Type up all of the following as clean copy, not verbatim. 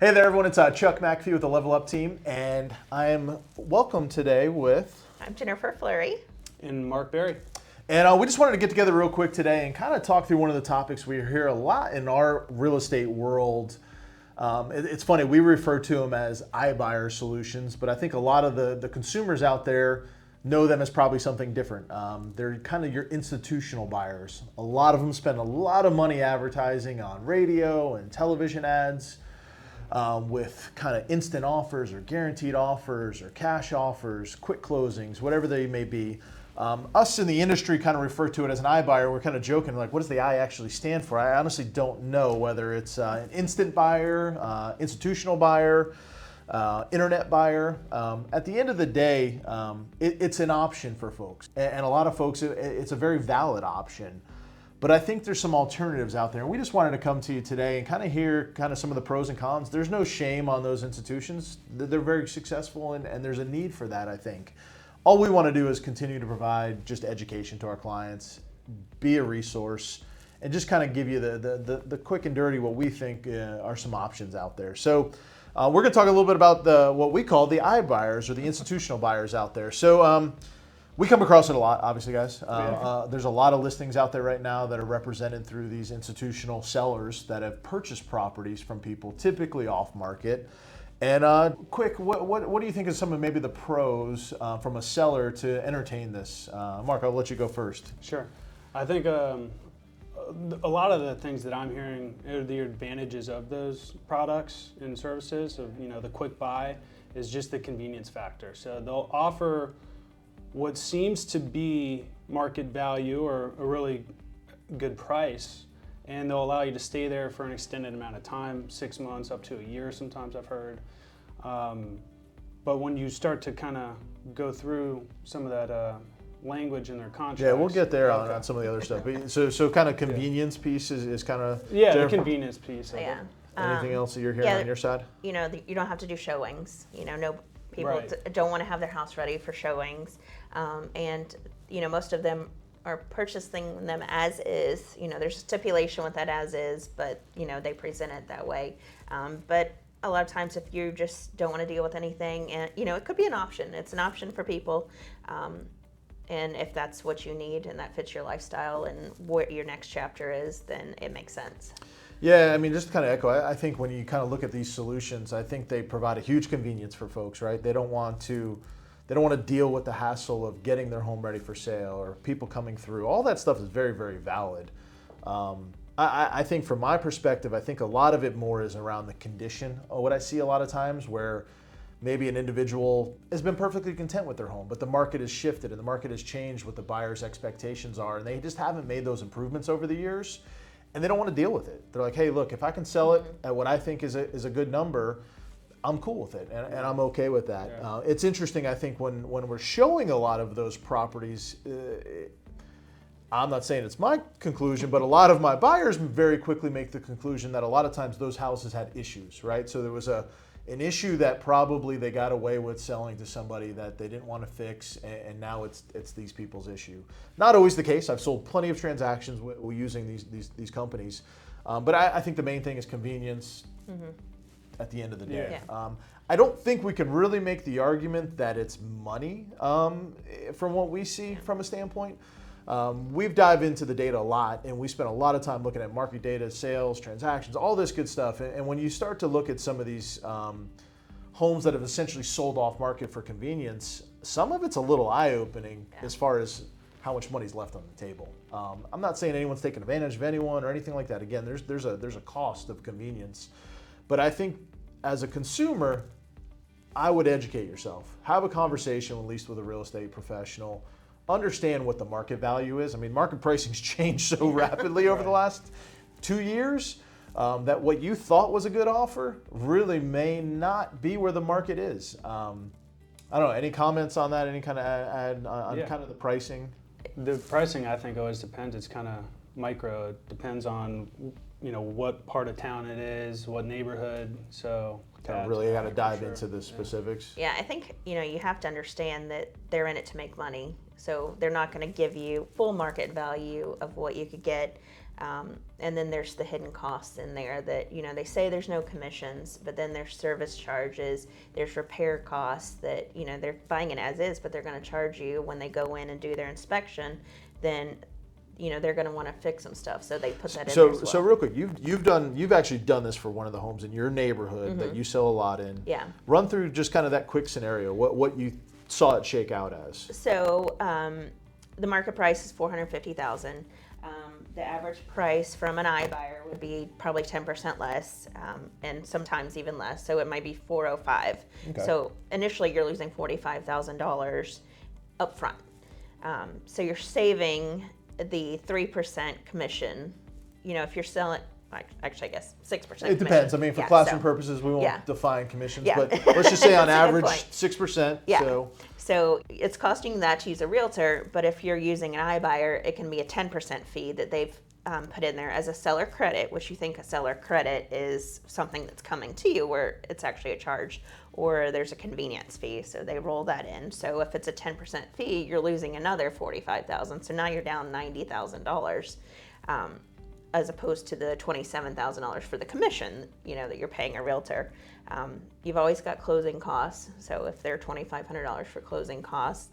Hey there, everyone. It's Chuck McAfee with the Level Up team, and I am welcome today with. I'm Jennifer Fleury. And Mark Berry. And we just wanted to get together real quick today and kind of talk through one of the topics we hear a lot in our real estate world. It's funny, we refer to them as iBuyer solutions, but I think a lot of the consumers out there know them as probably something different. They're kind of your institutional buyers. A lot of them spend a lot of money advertising on radio and television ads. With kind of instant offers or guaranteed offers or cash offers, quick closings, whatever they may be. Us in the industry kind of refer to it as an iBuyer. We're kind of joking, like, what does the I actually stand for? I honestly don't know whether it's an instant buyer, institutional buyer, internet buyer. At the end of the day, it's an option for folks. And a lot of folks, it's a very valid option. But I think there's some alternatives out there. And we just wanted to come to you today and kind of hear kind of some of the pros and cons. There's no shame on those institutions. They're very successful and there's a need for that, I think. All we want to do is continue to provide just education to our clients, be a resource, and just kind of give you the quick and dirty what we think are some options out there. So we're going to talk a little bit about what we call the iBuyers or the institutional buyers out there. So we come across it a lot, obviously, guys. There's a lot of listings out there right now that are represented through these institutional sellers that have purchased properties from people, typically off market. And quick, what do you think is some of maybe the pros from a seller to entertain this? Mark, I'll let you go first. Sure. I think a lot of the things that I'm hearing are the advantages of those products and services of, the quick buy is just the convenience factor. So they'll offer what seems to be market value or a really good price, and they'll allow you to stay there for an extended amount of time, 6 months up to a year sometimes I've heard. But when you start to kind of go through some of that language in their contracts. Yeah, we'll get there on some of the other stuff. But so kind of convenience piece is kind of... Yeah, the convenience piece of it. Anything else that you're hearing on your side? You don't have to do showings. No people Right. don't want to have their house ready for showings. And most of them are purchasing them as is. There's stipulation with that as is, but they present it that way. But a lot of times, if you just don't want to deal with anything, and it could be an option. It's an option for people, and if that's what you need and that fits your lifestyle and what your next chapter is, then it makes sense. Yeah, I mean, just to kind of echo, I think when you kind of look at these solutions, I think they provide a huge convenience for folks, right? They don't want to deal with the hassle of getting their home ready for sale or people coming through. All that stuff is very, very valid. I think from my perspective, I think a lot of it more is around the condition. What I see a lot of times where maybe an individual has been perfectly content with their home, but the market has shifted and the market has changed what the buyer's expectations are, and they just haven't made those improvements over the years. And they don't want to deal with it. They're like, hey, look, if I can sell it at what I think is a good number, I'm cool with it, and I'm okay with that. Yeah. It's interesting, I think, when we're showing a lot of those properties, I'm not saying it's my conclusion, but a lot of my buyers very quickly make the conclusion that a lot of times those houses had issues, right? So there was an issue that probably they got away with selling to somebody that they didn't want to fix, and now it's these people's issue. Not always the case. I've sold plenty of transactions using these companies, but I think the main thing is convenience. Mm-hmm. At the end of the day. Yeah. I don't think we can really make the argument that it's money from what we see from a standpoint. We've dived into the data a lot, and we spent a lot of time looking at market data, sales, transactions, all this good stuff. And when you start to look at some of these homes that have essentially sold off market for convenience, some of it's a little eye-opening as far as how much money's left on the table. I'm not saying anyone's taking advantage of anyone or anything like that. Again, there's a cost of convenience. But I think as a consumer, I would educate yourself. Have a conversation at least with a real estate professional. Understand what the market value is. I mean, market pricing's changed so rapidly over the last 2 years that what you thought was a good offer really may not be where the market is. I don't know, any comments on that? Any kind of add on kind of the pricing? The pricing, I think, always depends. It's kind of micro. It depends on what part of town it is, what neighborhood. So Kind of really got to dive into the specifics. Yeah, I think you have to understand that they're in it to make money. So they're not going to give you full market value of what you could get. And then there's the hidden costs in there that, they say there's no commissions, but then there's service charges, there's repair costs that, they're buying it as is, but they're going to charge you when they go in and do their inspection. Then, they're going to want to fix some stuff. So they put that in there as well. So real quick, you've actually done this for one of the homes in your neighborhood that you sell a lot in. Yeah. Run through just kind of that quick scenario, what you saw it shake out as. So the market price is $450,000. The average price from an iBuyer would be probably 10% less, and sometimes even less. So it might be $405,000. Okay. So initially you're losing $45,000 up front. So you're saving the 3% commission. If you're selling, actually I guess 6%. It depends. I mean, for classroom purposes, we won't define commissions, but let's just say on average 6%. Yeah. So it's costing that to use a realtor, but if you're using an iBuyer, it can be a 10% fee that they've put in there as a seller credit, which you think a seller credit is something that's coming to you where it's actually a charge, or there's a convenience fee, so they roll that in. So if it's a 10% fee, you're losing another $45,000. So now you're down $90,000. As opposed to the $27,000 for the commission, that you're paying a realtor. You've always got closing costs. So if they're $2,500 for closing costs,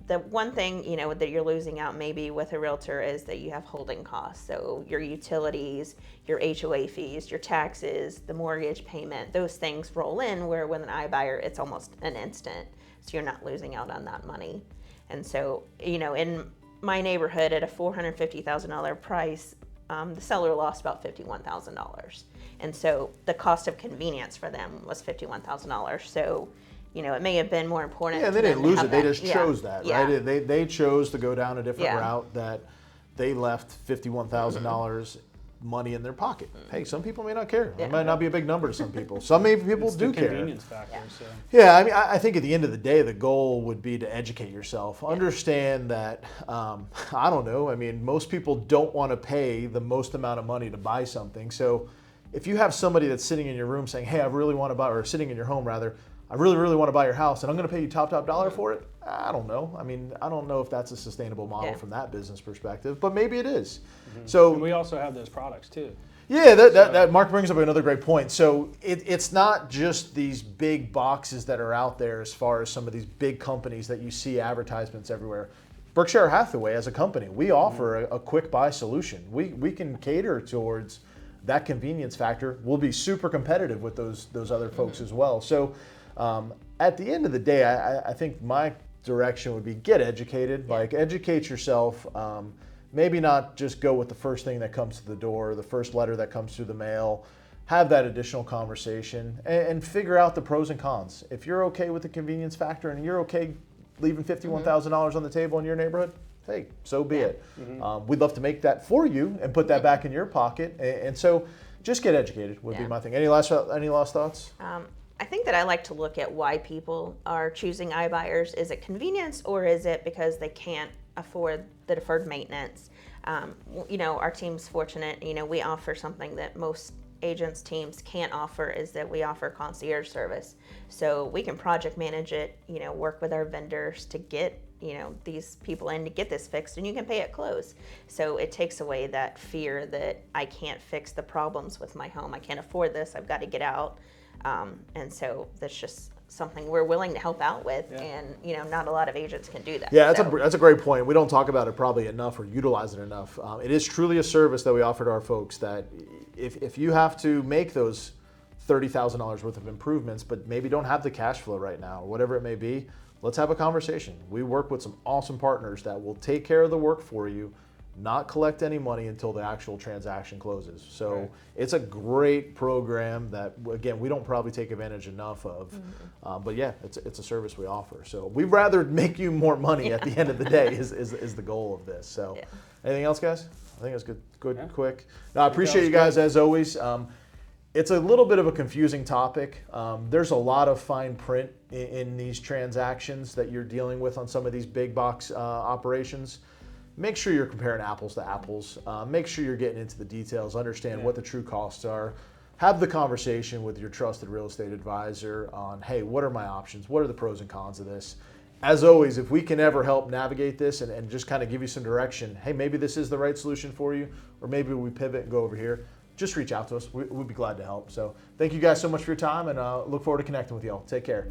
the one thing, that you're losing out maybe with a realtor is that you have holding costs. So your utilities, your HOA fees, your taxes, the mortgage payment, those things roll in, where with an iBuyer, it's almost an instant. So you're not losing out on that money. And so, in my neighborhood at a $450,000 price, the seller lost about $51,000. And so the cost of convenience for them was $51,000. So, it may have been more important. Yeah, to they them didn't to lose have it. They that. just chose that, Yeah. right? They chose to go down a different Yeah. route that they left $51,000 money in their pocket. Hey, some people may not care. It might not be a big number to some people. Some people It's do the care. convenience factor. So. Yeah, I mean, I think at the end of the day, the goal would be to educate yourself. Understand that, I don't know, I mean, most people don't want to pay the most amount of money to buy something. So if you have somebody that's sitting in your room saying, hey, I really want to buy, or sitting in your home rather, I really, really want to buy your house and I'm going to pay you top dollar for it, I don't know. I mean, I don't know if that's a sustainable model from that business perspective, but maybe it is. So And we also have those products too. yeah, that Mark brings up another great point. So it's not just these big boxes that are out there as far as some of these big companies that you see advertisements everywhere. Berkshire Hathaway as a company, we offer a quick buy solution. We can cater towards that convenience factor. We'll be super competitive with those other folks as well. So at the end of the day, I think my direction would be get educated, like educate yourself. Maybe not just go with the first thing that comes to the door, the first letter that comes through the mail. Have that additional conversation and figure out the pros and cons. If you're okay with the convenience factor and you're okay leaving $51,000 on the table in your neighborhood, hey, so be it. We'd love to make that for you and put that back in your pocket. And so just get educated would be my thing. Any last thoughts? I think that I like to look at why people are choosing iBuyers. Is it convenience, or is it because they can't afford the deferred maintenance? Our team's fortunate. We offer something that most agents' teams can't offer, is that we offer concierge service. So we can project manage it, work with our vendors to get, these people in to get this fixed, and you can pay at close. So it takes away that fear that I can't fix the problems with my home. I can't afford this. I've got to get out. And so that's just something we're willing to help out with, and not a lot of agents can do that. Yeah, that's a great point. We don't talk about it probably enough or utilize it enough. It is truly a service that we offer to our folks, that if you have to make those $30,000 worth of improvements, but maybe don't have the cash flow right now, or whatever it may be, let's have a conversation. We work with some awesome partners that will take care of the work for you, not collect any money until the actual transaction closes. So it's a great program that, again, we don't probably take advantage enough of. But yeah, it's a service we offer. So we'd rather make you more money at the end of the day is the goal of this. So anything else, guys? I think it's good, quick. No, I appreciate you guys as always. It's a little bit of a confusing topic. There's a lot of fine print in these transactions that you're dealing with on some of these big box operations. Make sure you're comparing apples to apples. Make sure you're getting into the details, understand what the true costs are. Have the conversation with your trusted real estate advisor on, hey, what are my options? What are the pros and cons of this? as always, if we can ever help navigate this and just kind of give you some direction, hey, maybe this is the right solution for you, or maybe we pivot and go over here, just reach out to us. We'd be glad to help. So thank you guys so much for your time, and look forward to connecting with y'all. Take care.